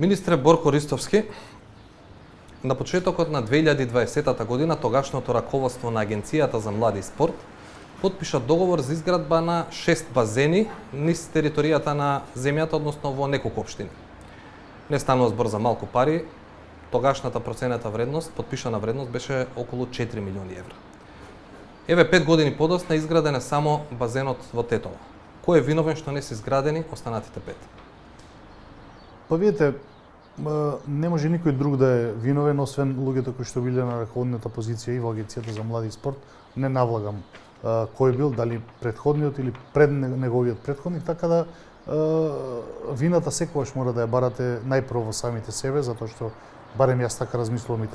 Министре Борко Ристовски, на почетокот на 2020 година тогашното раководство на Агенцијата за млади и спорт потпиша договор за изградба на 6 базени низ територијата на земјата, односно во неколку општини. Не станува збор за малку пари, тогашната процената вредност, потпишана вредност беше околу 4 милиони евра. Еве 5 години подоцна изграден е само базенот во Тетово. Кој е виновен што не се изградени останатите 5? Па видите, не може никој друг да е виновен, освен луѓето кои што биле на раководната позиција и во Агенцијата за млади и спорт. Не навлагам кој бил, дали претходниот или пред неговиот претходник, така да вината секогаш мора да ја барате најпрво во самите себе, затоа што барем јас така размислувам и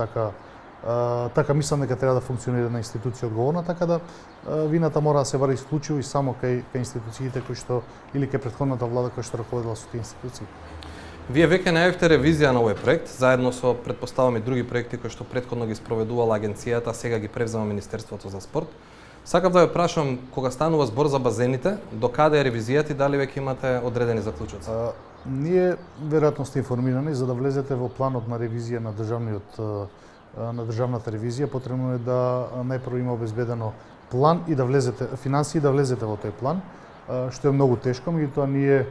така мислам дека треба да функционира на институција одговорна, така да вината мора да се бара исклучиво и само кај институциите кои што или кај претходната влада која што раководела со тие институции. Вие веќе најавите ревизија на овој проект, заедно со претпоставам и други проекти кои што претходно ги спроведувала агенцијата, сега ги превзема Министерството за спорт. Сакав да ве прашам, кога станува збор за базените, до каде е ревизијата и дали веќе имате одредени заклучоци? Ние веројатно сте информирани, за да влезете во планот на ревизија на државната ревизија, потребно е да најпрво има обезбедено план и да влезете финансии да влезете во тој план, што е многу тешко, меѓутоа ние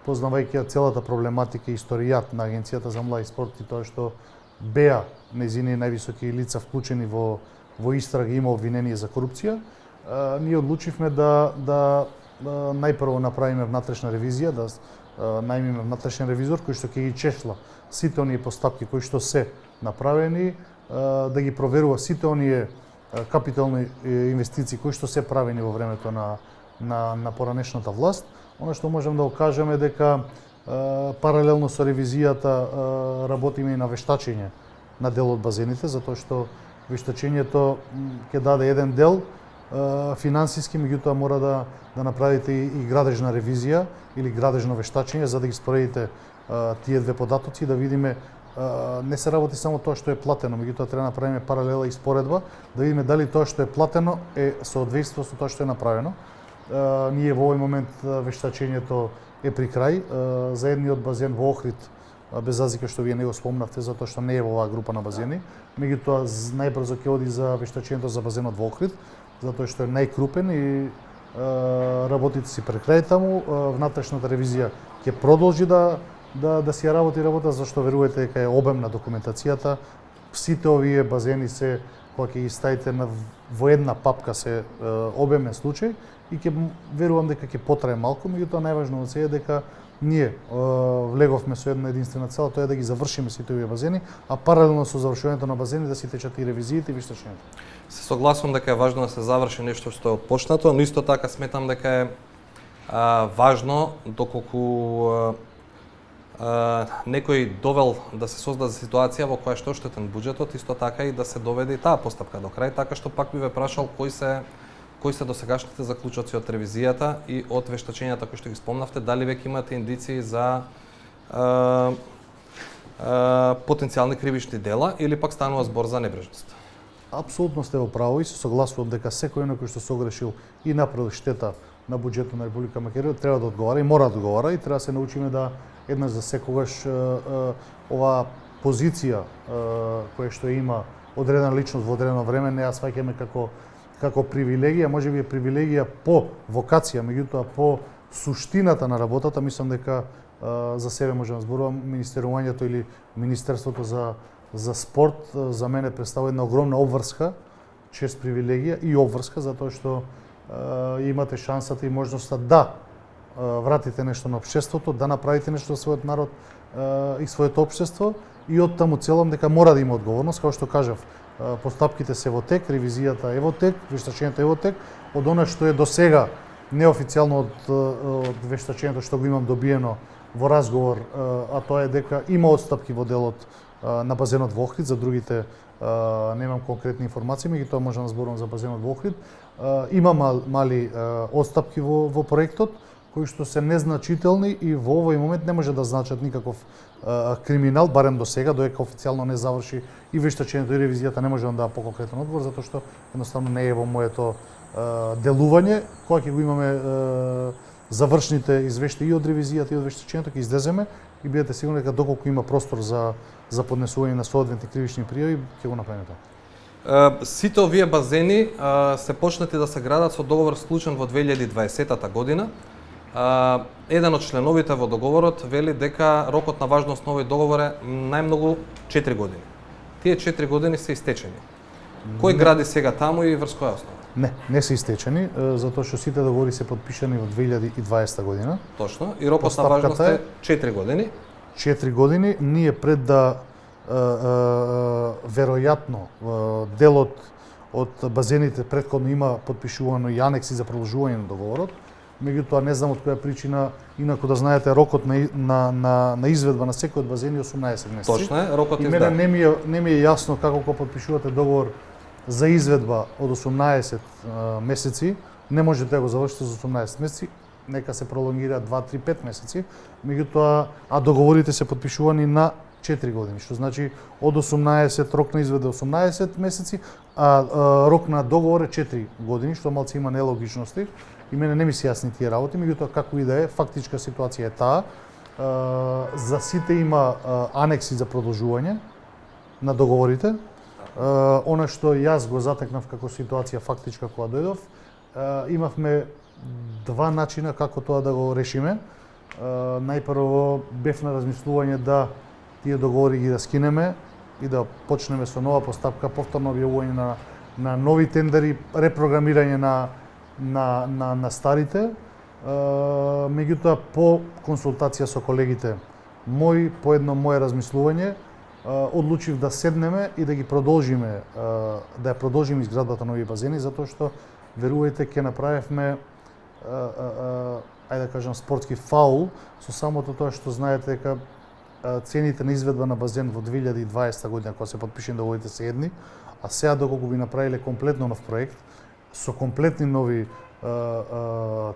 познавајќи целата проблематика и историјат на Агенцијата за млади и спорт и тоа што беа нејзини највисоки лица вклучени во истрага, има обвинение за корупција, ние одлучивме да најпрво направиме внатрешна ревизија, да најмиме внатрешен ревизор кој што ќе ги чешла сите оние постапки кои што се направени, да ги проверува сите оние капитални инвестиции кои што се правени во времето на поранешната власт. Оно што можем да окажеме дека паралелно со ревизијата работиме и на вештачење на дел од базените, затоа што вештачењето ќе даде еден дел финансиски, меѓутоа мора да направите и градежна ревизија или градежно вештачење за да ги споредите тие две податоци, да видиме не се работи само тоа што е платено, меѓутоа треба да направиме паралела и споредба, да видиме дали тоа што е платено е соодветство со тоа што е направено. Ние во овој момент вештачењето е при крај. За едниот базен во Охрид, без разлика што вие не го спомнавте, затоа што не е во оваа група на базени, меѓутоа најбрзо ќе оди за вештачењето за базенот во Охрид, затоа што е најкрупен и работите си при крај таму. Внатрешната ревизија ќе продолжи да си ја работа, зашто верувате дека е обемна документацијата. Сите овие базени се, кога ќе ги ставите во една папка, се обемен случај и верувам дека ќе потрае малку, меѓутоа најважно од се е дека ние влеговме со една единствена цел, тоа е да ги завршиме сите овие базени, а паралелно со завршувањето на базени да си течат и ревизиите и вештачењето. Се согласувам дека е важно да се заврши нешто што е отпочнато, но исто така сметам дека е важно доколку некој довел да се создаде ситуација во која што оштетен буџетот, исто така и да се доведе и таа постапка до крај, така што пак би ве прашал кои се досегашните заклучоци од ревизијата и од вештачењата кои што ги спомнавте, дали веќе имате индиции за потенцијални кривишни дела или пак станува збор за небрежност? Апсолутно сте во право и се согласувам дека секој кој што се огрешил и направил штета на буџетот на Република Македонија треба да одговара и мора да одговара и треба да се научиме да еднаш за секогаш оваа позиција која што има одредена личност во одредено време не ја сваќаме како привилегија, можеби е привилегија по вокација, меѓутоа по суштината на работата, мислам дека за себе можам да зборувам, министерувањето или Министерството за спорт за мене представува една огромна обврска, чест привилегија и обврска, затоа што имате шансата и можноста да вратите нешто на општеството, да направите нешто за својот народ и своето општество и од таму целам дека мора да има одговорност, како што кажав, постапките се во тек, ревизијата е во тек, вештачењето е во тек, од она што е досега неофицијално од вештачењето што го имам добиено во разговор, а тоа е дека има отстапки во делот на базенот во Охрид, за другите немам конкретни информации, меѓутоа можам да зборувам за базенот во Охрид. Има мали отстапки во проектот, кои што се незначителни и во овој момент не може да значат никаков криминал, барем до сега, доека официјално не заврши и вештачењето и ревизијата, не може да дава поконкретен одговор, затоа што едноставно не е во моето делување. Кога ќе го имаме завршните извештаи и од ревизијата и од вештачењето, ќе излеземе и бидете сигурни дека доколку има простор за поднесување на соодветни кривични пријави, ќе го направиме тоа. Сите овие базени се почнати да се градат со договор склучен во 2020 година. Еден од членовите во договорот вели дека рокот на важност на овој договор е најмногу 4 години. Тие 4 години се истечени. Кој гради сега таму и врз која основа? Не се истечени, затоа што сите договори се подпишани во 2020 година. Точно. И рокот на важност е 4 години. 4 години. Ние пред да веројатно делот од базените претходно има подпишувано и анекси за продолжување на договорот. Меѓутоа не знам од која причина, инаку да знаете рокот на изведба на секој од базени 18 месеци. Точно е, рокот и изда. мене не ми е јасно како кога подпишувате договор за изведба од 18 месеци, не можете да го завршите за 18 месеци, нека се пролонгира 2, 3, 5 месеци, меѓутоа договорите се подпишувани на 4 години, што значи од 18 рок на изведе 18 месеци, а рок на договор е 4 години, што малце има нелогичности и мене не ми се јасни тие работи, меѓутоа како и да е, фактичка ситуација е таа. За сите има анекси за продолжување на договорите. Она што јас го затекнав како ситуација фактичка кога дојдов, имавме два начина како тоа да го решиме. Најпрво бев на размислување да тие договори ги да скинеме и да почнеме со нова постапка, повторно објавување на нови тендери, репрограмирање на старите. Меѓутоа по консултација со колегите мои, по едно мое размислување, одлучив да седнеме и да ги продолжиме, да ја продолжиме изградбата на овие базени, затоа што верувајте ќе направевме ајде да кажам спортски фаул со самото тоа што знаете дека цените на изведба на базен во 2020 година кога се подпишени договорите се едни, а сега доколку би направиле комплетно нов проект со комплетни нови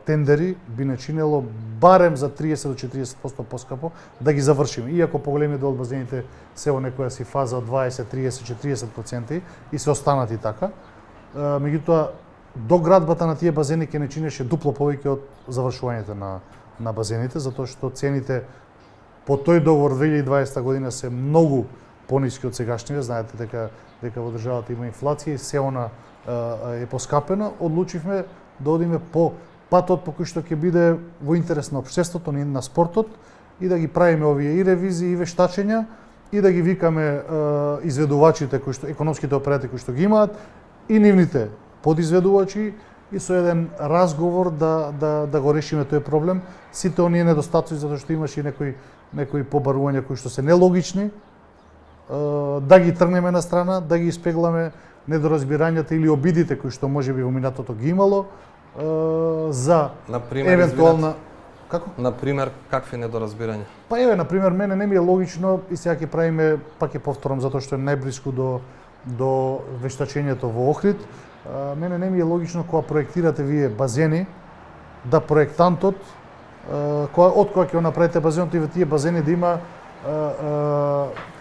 тендери би не чинело барем за 30 до 40% поскапо да ги завршиме. Иако поголемиот дел од базените се во некоја си фаза од 20, 30, 40% и се останати така. Меѓутоа доградбата на тие базени ќе не чинеше дупло повеќе од завршувањето на базените, затоа што цените по тој договор 2020 година се многу пониски од сегашните. Знаете дека во државата има инфлација и се она е поскапено. Одлучивме да одиме по патот по кој што ќе биде во интерес на општеството, на спортот и да ги правиме овие и ревизии и вештачења и да ги викаме изведувачите кои што економските оператори кои што ги имаат и нивните подизведувачи и со еден разговор да го решиме тој проблем. Сите оние недостатоци затоа што имаше и некои побарувања кои што се нелогични, да ги тргнеме на страна, да ги испегламе недоразбирањата или обидите кои што можеби во минатото ги имало за евентуална како? Например, какви недоразбирања? Па еве, например, мене не ми е логично и сега ќе правиме, пак ќе повторам затоа што е најблиску до вештачењето во Охрид. Мене не ми е логично кога проектирате вие базени да проектантот од кога ќе го направите базенот и тие базени да има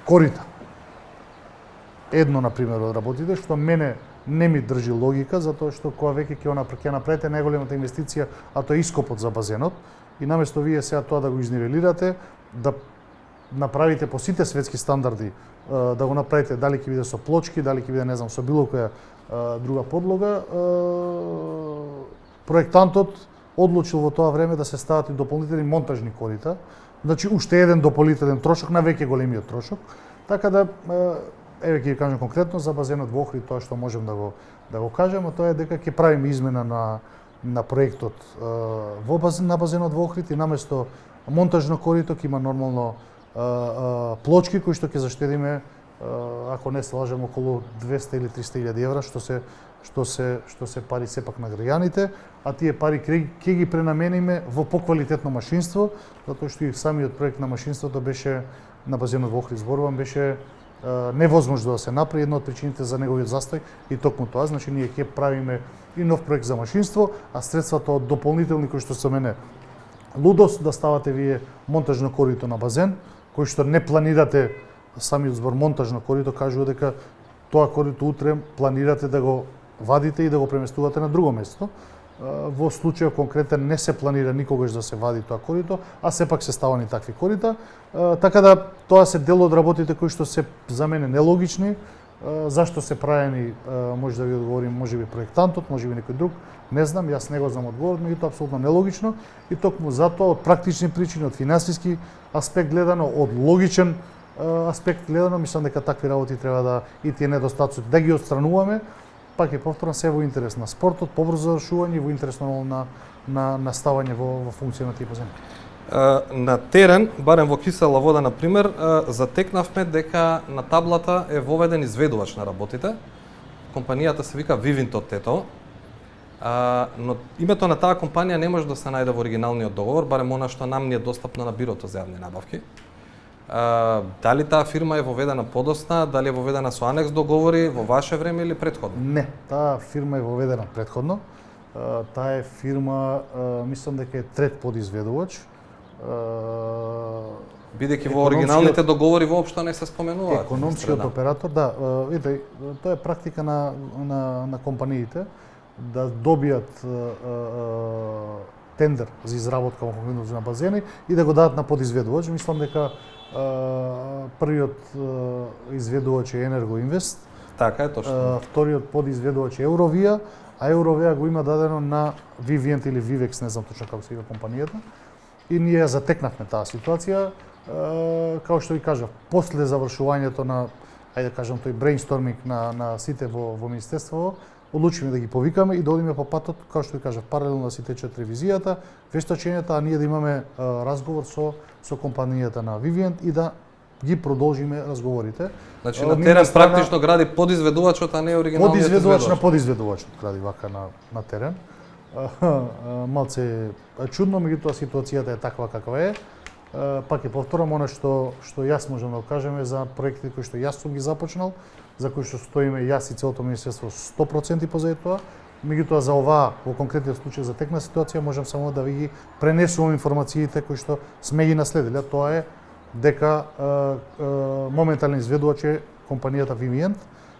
корита. Едно, например, од работите, што мене не ми држи логика, затоа што кога веќе ќе направите најголемата инвестиција, а тоа е ископот за базенот, и наместо вие сега тоа да го изнивелирате, да направите по сите светски стандарди, да го направите дали ќе биде со плочки, дали ќе биде, не знам, со било која друга подлога, проектантот одлучил во тоа време да се стават и дополнителни монтажни корита, значи уште еден дополнителен трошок на веќе големиот трошок, така да еве ќе ви кажам конкретно за базенот во Охрид, тоа што можем да го кажем, а тоа е дека ќе правиме измена на проектот на базенот во Охрид и наместо монтажно корито ќе има нормално плочки кои што ќе заштедиме, ако не се лажам, околу 200 или 300 000 евра, што се пари сепак на граѓаните, а тие пари ќе ги пренамениме во поквалитетно машинство, затоа што и самиот проект на машинството беше на базенот во Охрид, зборувам, беше невозможно да се направи, една од причините за неговиот застој и токму тоа, значи ние ќе правиме и нов проект за машинство, а средствата од дополнителни кои што се мене лудост да ставате вие монтажно корито на базен, кој што не планирате, самиот збор монтажно корито кажува дека тоа корито утре планирате да го вадите и да го преместувате на друго место. Во случајот конкретен не се планира никогаш да се вади тоа корито, а сепак се ставани такви корита. Така да тоа се дел од работите кои што се за мене нелогични. Зашто се правени, може да ви одговорим, може би проектантот, може би некој друг, не знам, јас не го знам одговорот, меѓутоа апсолутно нелогично и токму затоа од практични причини, од финансиски аспект гледано, од логичен аспект гледано, мислам дека такви работи треба да и тие недостатоци да ги отстрануваме. Пак е повторно се во интерес на спортот, побрзо завршување, во интерес на ставање во функција на тие базени. На терен, барем во Кисела Вода на пример, затекнавме дека на таблата е воведен изведувач на работите. Компанијата се вика Вивинтот Тето. Но името на таа компанија не може да се најде во оригиналниот договор, барем она што нам ни е достапно на бирото за јавни набавки. Дали таа фирма е воведена подосна, дали е воведена со анекс договори во ваше време или претходно? Не, таа фирма е воведена претходно. Таа е фирма, мислам дека е трет подизведувач. Бидејќи во оригиналните договори воопшто не се споменуваат. Економскиот оператор, да, видите, тоа е практика на компаниите да добијат тендер за изработка на базени и да го дадат на подизведувач. Мислам дека првиот изведувач е Енергоинвест. Така е, точно. Вториот подизведувач е Евровија, а Евровија го има дадено на Vivient или Vivex, не знам точно како се вика компанијата. И ние затекнавме таа ситуација, како што ви кажав, после завршувањето на, ајде да кажам, тој брейнсторминг на сите во министерството, одлучиме да ги повикаме и да одиме по патот, како што ви кажав, паралелно да си течат ревизијата, вештачењата, а ние да имаме разговор со компанијата на Vivient и да ги продолжиме разговорите. Значи на терен практично гради подизведувачот, а не оригиналниот подизведувач изведувач. на подизведувачот гради вака на терен. Малце чудно, меѓутоа ситуацијата е таква каква е. Пак е повторам она што јас можам да кажеме за проектите кои што јас сум ги започнал, за кои што стоиме јас и целото министерство 100% позади тоа. Меѓутоа за оваа во конкретниот случај за текна ситуација можам само да ви ги пренесувам информациите кои што сме ги наследиле. Тоа е дека моментален изведувач е компанијата Vivient,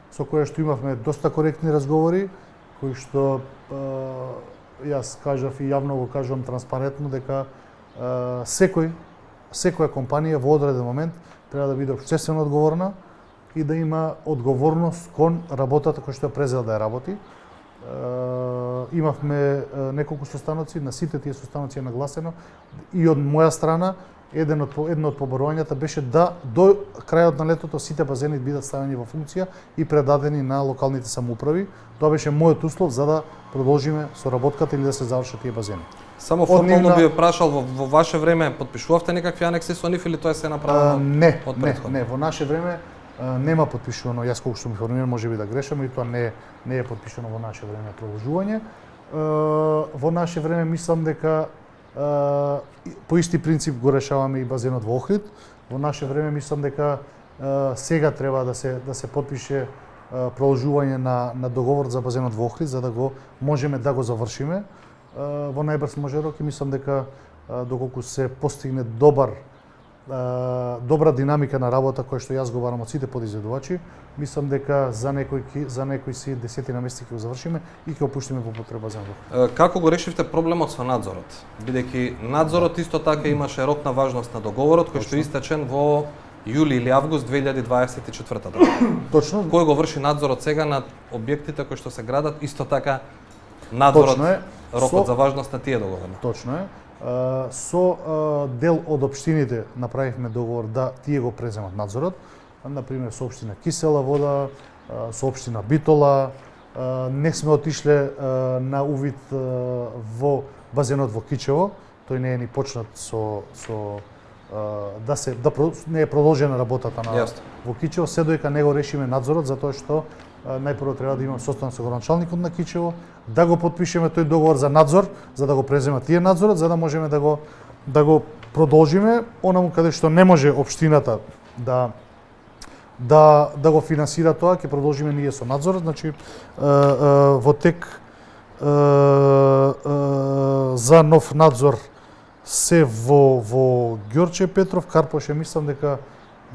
со која што имавме доста коректни разговори, кои што јас кажав и јавно го кажувам транспарентно дека секоја компанија во одреден момент треба да биде општествено одговорна и да има одговорност кон работата која што ја презела да ја работи. Имавме неколку состаноци, на сите тие состаноци е нагласено и од моја страна едно од поборувањата беше да до крајот на летото сите базени бидат ставени во функција и предадени на локалните самоуправи. Тоа беше мојот услов за да продолжиме со работката или да се завршат тие базени. Само формално би прашал во ваше време потпишувавте некакви анекси со нив или тоа се направено од претходно? Не, во наше време нема потпишувано, јас колку сум информиран, може би да грешам, и тоа не е потпишано во наше време продолжување. Во наше време мислам дека по исти принцип го решаваме и базенот во Охрид. Во наше време мислам дека сега треба да се потпише продолжување на договор за базенот во Охрид за да го можеме да го завршиме во најбрз може рок и мислам дека доколку се постигне добра динамика на работа која што јас го барам од сите подизведувачи, мислам дека за некои си десетина месеци ќе го завршиме и ќе опуштиме во употреба за него. Како го решивте проблемот со надзорот? Бидејќи надзорот исто така имаше рок на важност на договорот кој што истечен во јули или август 2024 година. Точно. Кој го врши надзорот сега на објектите кои што се градат, исто така надзорот, рокот за важност на тие договори? Точно е. Со дел од општините направивме договор да тие го преземат надзорот, например со општина Кисела Вода, со општина Битола. Не сме отишле на увид во базенот во Кичево, тој не е ни почнат не е продолжена работата во Кичево, се доека не го решиме надзорот, затоа што најпрво треба да имаме состанок со градоначалникот на Кичево, да го потпишеме тој договор за надзор, за да го преземат тие надзорот, за да можеме да го продолжиме, онаму каде што не може општината да го финансира тоа, ќе продолжиме ние со надзорот, значи во тек за нов надзор се во Ѓорче Петров, Карпоше, мислам дека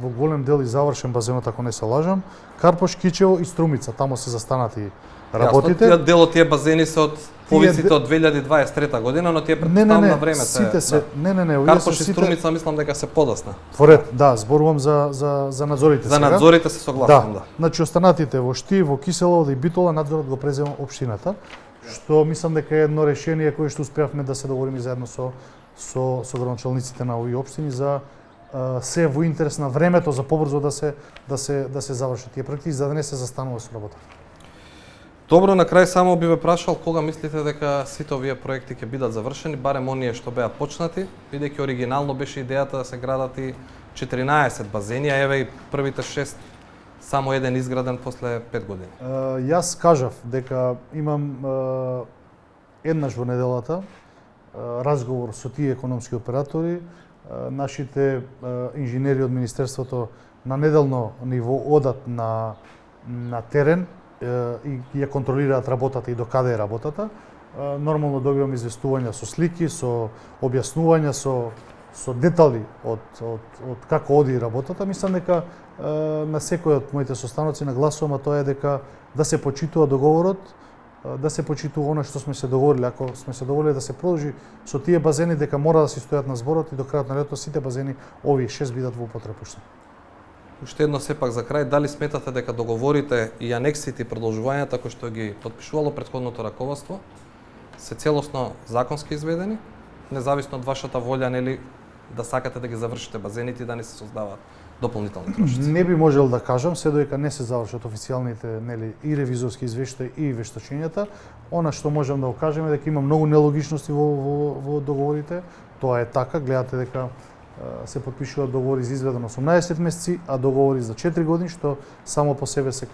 во голем дел и завршен базенот, ако не се лажам, Карпош, Кичево и Струмица, тамо се застанати работите. Јасно, дел од тие базени се од повиците од 2023 година, но тие претпоставам на време сите се, да. овие Карпош се и сите Струмица мислам дека се подосна. Поред, да, зборувам за надзорите За сега. надзорите се согласувам, да. Значи останатите во Шти, во Киселово и Битола надзорот го презема општината, што мислам дека е едно решение кое што успеавме да се договориме заедно со градоначалниците на овие општини за се во интерес на времето за побрзо да се завршат тие проекти за да не се застанува со работа. Добро, на крај само би ве прашал кога мислите дека сите овие проекти ќе бидат завршени, барем оние што беа почнати, бидејќи оригинално беше идејата да се градат и 14 базени, а еве и првите 6 само еден изграден после 5 години. Јас кажав дека имам еднаш во неделата разговор со тие економски оператори, нашите инженери од Министерството на неделно ниво одат на терен и ја контролираат работата и до каде е работата. Нормално добивам известувања со слики, со објаснувања, со детали од како оди работата. Мислам дека на секој од моите состаноци нагласувам, а тоа е дека да се почитува договорот, да се почитува она што сме се договориле. Ако сме се договориле да се продолжи со тие базени, дека мора да се стојат на зборот и до крајот на летото сите базени, овие 6 бидат во употреба. Уште едно сепак за крај, дали сметате дека договорите и анексите и продолжувањата кои што ги потпишувало претходното раководство се целосно законски изведени, независно од вашата волја, нели, да сакате да ги завршите базените и да не се создаваат дополнителни трошоци? Не би можел да кажам, се додека не се завршат официјалните, нели, и ревизорски извештаи и вештачењата. Она што можам да го кажем е дека има многу нелогичности во договорите. Тоа е така, гледате дека се потпишуваат договори за изведен 18 месеци, а договори за 4 години, што само по себе се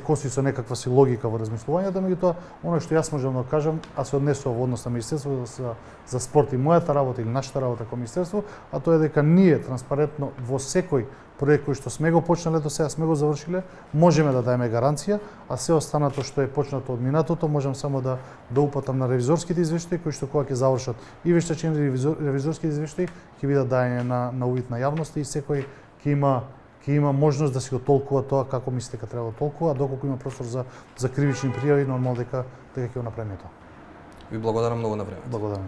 коси со некаква си логика во размислувањето, меѓутоа, оно што јас можам да кажам, а се однесува во однос на Министерството за спорт и мојата работа или нашата работа како Министерство, а тоа е дека ние транспарентно во секој проект кој што сме го почнале до сега, сме го завршиле, можеме да даеме гаранција, а се останато што е почнато од минатото, можам само да упатам на ревизорските извештаи кои што кога ќе завршат и вештачени ревизорски извештаи ќе бидат даени на увид на јавноста и секој ќе има можност да си го толкува тоа како мисли дека треба да толкува, а доколку има простор за кривични пријави, нормално дека ќе го направиме тоа. Ви благодарам многу на време. Благодарам.